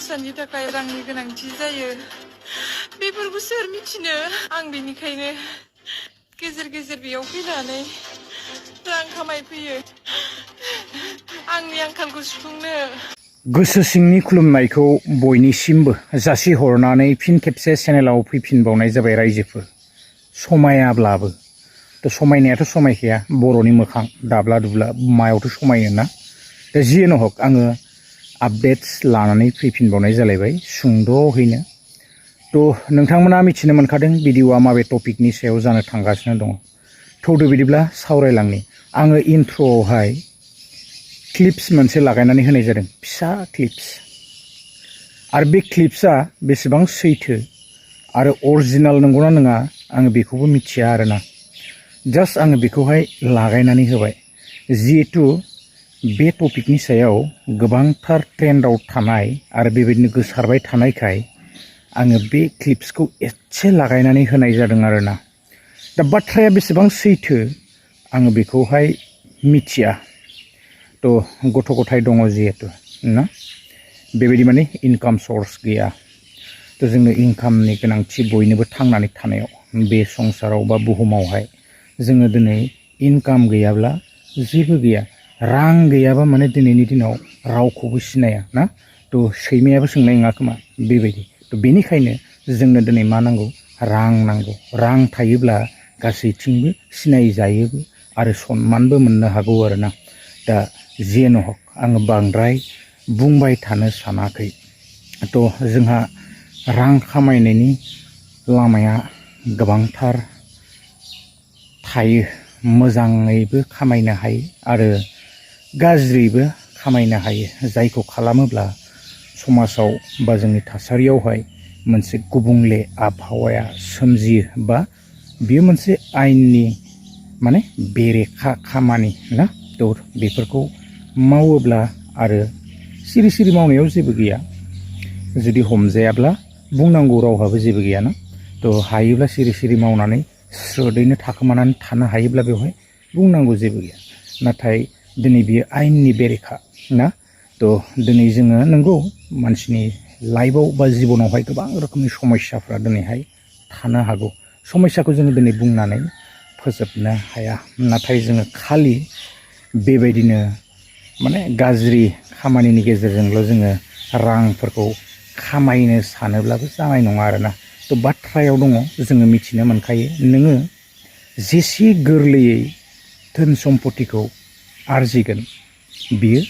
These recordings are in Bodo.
खरसानि थाखाय रांनि गोनांथि जायो बेफोरखौ सोर मिथिनो आं बेनिखायनो गेजेर गेजेर बेयाव फैनानै रां खामायफैयो आंनि आंखालखौ सुफुंनो गोसो सिंनि खुलुमनायखौ बयनिसिमबो जासिहरनानै फिन खेबसे चेनेलाव फैफिनबावनाय जाबाय रायजोफोर समायाब्लाबो थ' समायनायाथ' समायखाया बर'नि मोखां दाब्ला दुब्ला मायावथ' समायो ना दा जियानो हक आङो आपडेट्स लानानै फैफिनबावनाय जालायबाय सुंद'हैनो थ' नोंथांमोना मिथिनो मोनखादों भिडिअआ माबे टपिकनि सायाव जानो थांगासिनो दङ थौदो बिदिब्ला सावरायलांनि आङो इन्ट्र'आवहाय क्लिप्स मोनसे लागायनानै होनाय जादों फिसा क्लिप्स आरो बे क्लिप्सआ बेसेबां सैथो आरो अरिजिनाल नंगौना नङा आङो बेखौबो मिथिया आरोना जास्ट आङो बेखौहाय लागायनानै होबाय जिहेतु बे टपिकनि सायाव गोबांथार ट्रेन्डआव थानाय आरो बेबायदिनो गोसारबाय थानायखाय आङो बे क्लिप्सखौ एसे लागायनानै होनाय जादों आरोना दा बाथ्राया बेसेबां सैथो आङो बेखौहाय मिथिया थ' गथ' गथाय दङ जिहेतु ना बेबायदि माने इनकाम सर्स गैया थ' जोंनो इनकामनि गोनांथि बयनोबो थांनानै थानायाव बे संसाराव बा बुहुमावहाय जोङो दिनै इनकाम गैयाब्ला जेबो गैया रां गैयाबा माने दिनैनि दिनाव रावखौबो सिनाया ना थ' सैमायाबो सोंनाय नङा खोमा बेबायदि थ' बेनिखायनो जोंनो दिनै मा नांगौ नांगौ रां थायोब्ला गासैथिंबो सिनायजायोबो आरो सनमानबो मोननो हागौ आरोना दा जियानो हक आङो बांद्राय बुंबाय थानो सानाखै थ' जोंहा रां खामायनायनि लामाया गोबांथार थायो मोजाङैबो खामायनो हायो आरो गाज्रिबो खामायनो हायो जायखौ खालामोब्ला समाजाव बा जोंनि थासारियावहाय मोनसे गुबुंले आबहावाया सोमजियो बा बेयो मोनसे आयेननि माने बेरेखा खामानि ना थ' बेफोरखौ मावोब्ला आरो सिरि सिरि मावनायाव जेबो गैया जुदि हमजायाब्ला बुंनांगौ रावहाबो जेबो गैयाना थ' हायोब्ला सिरि सिरि मावनानै स्रोदैनो थाखोमानानै थानो हायोब्ला बेवहाय बुंनांगौ जेबो गैया नाथाय दिनै बियो आयेननि बेरेखा ना थ' दिनै जोङो नंगौ मानसिनि लाइफआव बा जिबनावहाय गोबां रोखोमनि समस्याफ्रा दिनैहाय थानो हागौ समस्याखौ जोङो दिनै बुंनानै फोजोबनो हाया नाथाय जोङो खालि बेबायदिनो माने गाज्रि खामानिनि गेजेरजोंल' जोङो रांफोरखौ खामायनो सानोब्लाबो जानाय नङा आरोना थ' बाथ्रायाव दङ जोङो मिथिनो मोनखायो नोङो जेसे गोरलैयै धोन सम्पतिखौ आरजिगोन बियो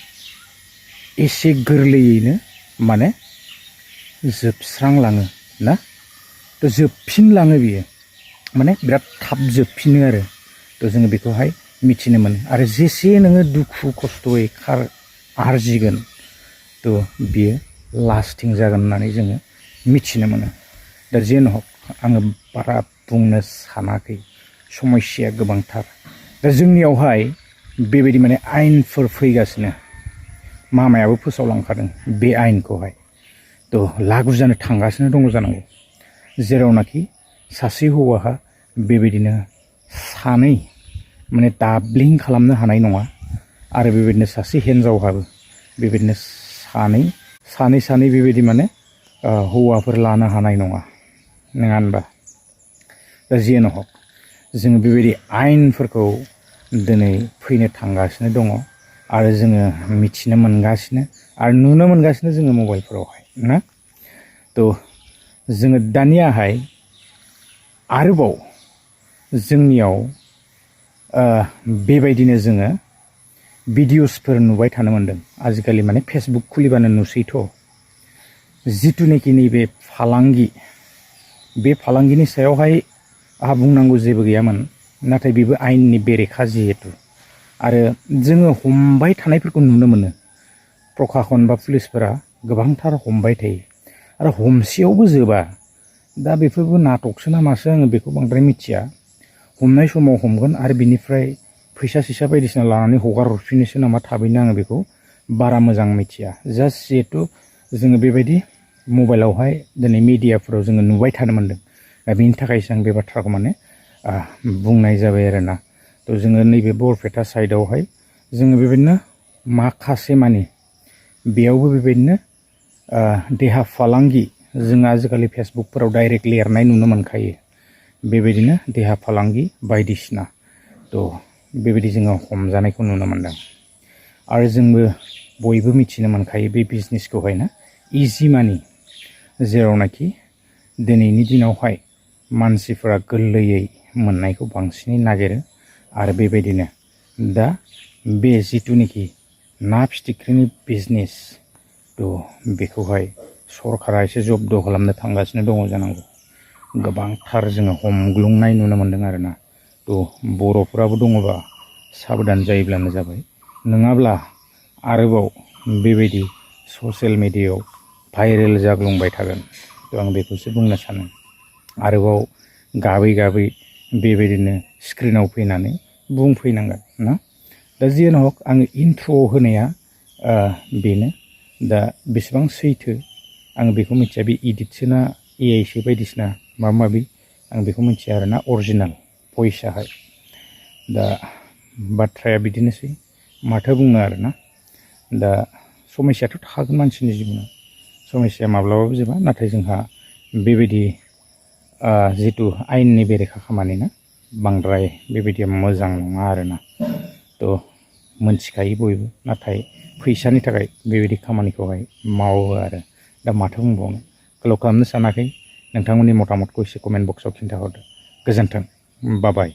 एसे गोरलैयैनो माने जोबस्रांलाङो ना थ' जोबफिनलाङो बियो माने बिराद थाब जोबफिनो आरो थ' जोङो बेखौहाय मिथिनो मोनो आरो जेसे नोङो दुखु खस्थ'यै आरजिगोन थ' बियो लास्टिं जागोन होननानै जोङो मिथिनो मोनो दा जियानो हक आङो बारा बुंनो सानाखै समस्याया गोबांथार दा जोंनियावहाय बेबायदि माने आयेनफोर फैगासिनो मामायाबो फोसावलांखादों बे आयेनखौहाय थ' लागु जानो थांगासिनो दङ जानांगौ जेरावनाखि सासे हौवाहा बेबायदिनो सानै माने दाब्लिं खालामनो हानाय नङा आरो बेबायदिनो सासे हिन्जावहाबो बेबायदिनो सानै बेबायदि माने हौवाफोर लानो हानाय नङा होनबा दा जियानो हक जोङो बेबायदि आयेनफोरखौ दिनै फैनो थांगासिनो दङ आरो जोङो मिथिनो मोनगासिनो आरो नुनो मोनगासिनो जोङो मबाइलफोरावहाय ना थ' जोङो दानियाहाय आरोबाव जोंनियाव बेबायदिनो जोङो भिडिअसफोर नुबाय थानो मोन्दों आजिखालि माने फेसबुक खुलिबानो नुसैथ' जिथुनाखि नैबे फालांगि बे फालांगिनि सायावहाय आंहा बुंनांगौ जेबो गैयामोन नाथाय बेबो आयेननि बेरेखा जिहेतु आरो जोङो हमबाय थानायफोरखौ नुनो मोनो प्रखाखन बा पुलिसफोरा गोबांथार हमबाय थायो आरो हमसेयावबो जोबा दा बेफोरबो नाटकसो ना मासो आङो बेखौ बांद्राय मिथिया हमनाय समाव हमगोन आरो बिनिफ्राय फैसा सैसा बायदिसिना लानानै हगार हरफिनोसो नामा थाबैनो आङो बेखौ बारा मोजां मिथिया जास्ट जिहेतु जोङो बेबायदि मबाइलावहाय दिनै मिडियाफोराव जोङो नुबाय थानो मोन्दों दा बेनि थाखायसो आं बे बाथ्राखौ माने बुंनाय जाबाय आरोना थ' जोङो नैबे बरपेटा साइडआवहाय जोङो बेबायदिनो माखासे मानि बेयावबो बेबायदिनो देहा फालांगि जों आजिखालि फेसबुकफोराव डाइरेक्ट लिरनाय नुनो मोनखायो बेबायदिनो देहा फालांगि बायदिसिना थ' बेबायदि जोङो हमजानायखौ नुनो मोनदों आरो जोंबो बयबो मिथिनो मोनखायो बे बिजनेसखौहाय ना इजि मानि जेरावनाखि दिनैनि दिनावहाय मानसिफोरा गोरलैयै मोननायखौ बांसिनै नागिरो आरो बेबायदिनो दा बे जिथुनिखि ना फिथिख्रिनि बिजनेस थ' बेखौहाय सरकारा एसे जब्द खालामनो थांगासिनो दङ जानांगौ गोबांथार जोङो हमग्लुंनाय नुनो मोनदों आरोना थ' बर'फोराबो दङबा साबधान जायोब्लानो जाबाय नङाब्ला आरोबाव बेबायदि ससियेल मिडियायाव भाइरेल जाग्लुंबाय थागोन थ' आं बेखौसो बुंनो सानो आरोबाव गाबै गाबै बेबायदिनो स्क्रिनाव फैनानै बुंफैनांगोन ना दा जियानो हक आङो इन्ट्र' होनाया बेनो दा बेसेबां सैथो आं बेखौ मिथिया बे इडिटसो ना AI सो बायदिसिना माबा माबि आं बेखौ मिथिया आरोना अरिजिनेल भइसआहाय दा बाथ्राया बिदिनोसै माथो बुंनो आरोना दा समस्याथ' थागोन मानसिनि जिबनाव समस्या माब्लाबाबो जोबा नाथाय जोंहा बेबायदि जिथु आयेननि बेरेखा खामानि ना बांद्राय बेबायदिया मोजां नङा आरोना थ' मोनथिखायो बयबो नाथाय फैसानि थाखाय बेबायदि खामानिखौहाय मावो आरो दा माथो बुंबावनो गोलाव खालामनो सानाखै नोंथांमोननि मतामतखौ एसे कमेन्ट बक्सआव खिन्थाहरदो गोजोन्थों बाय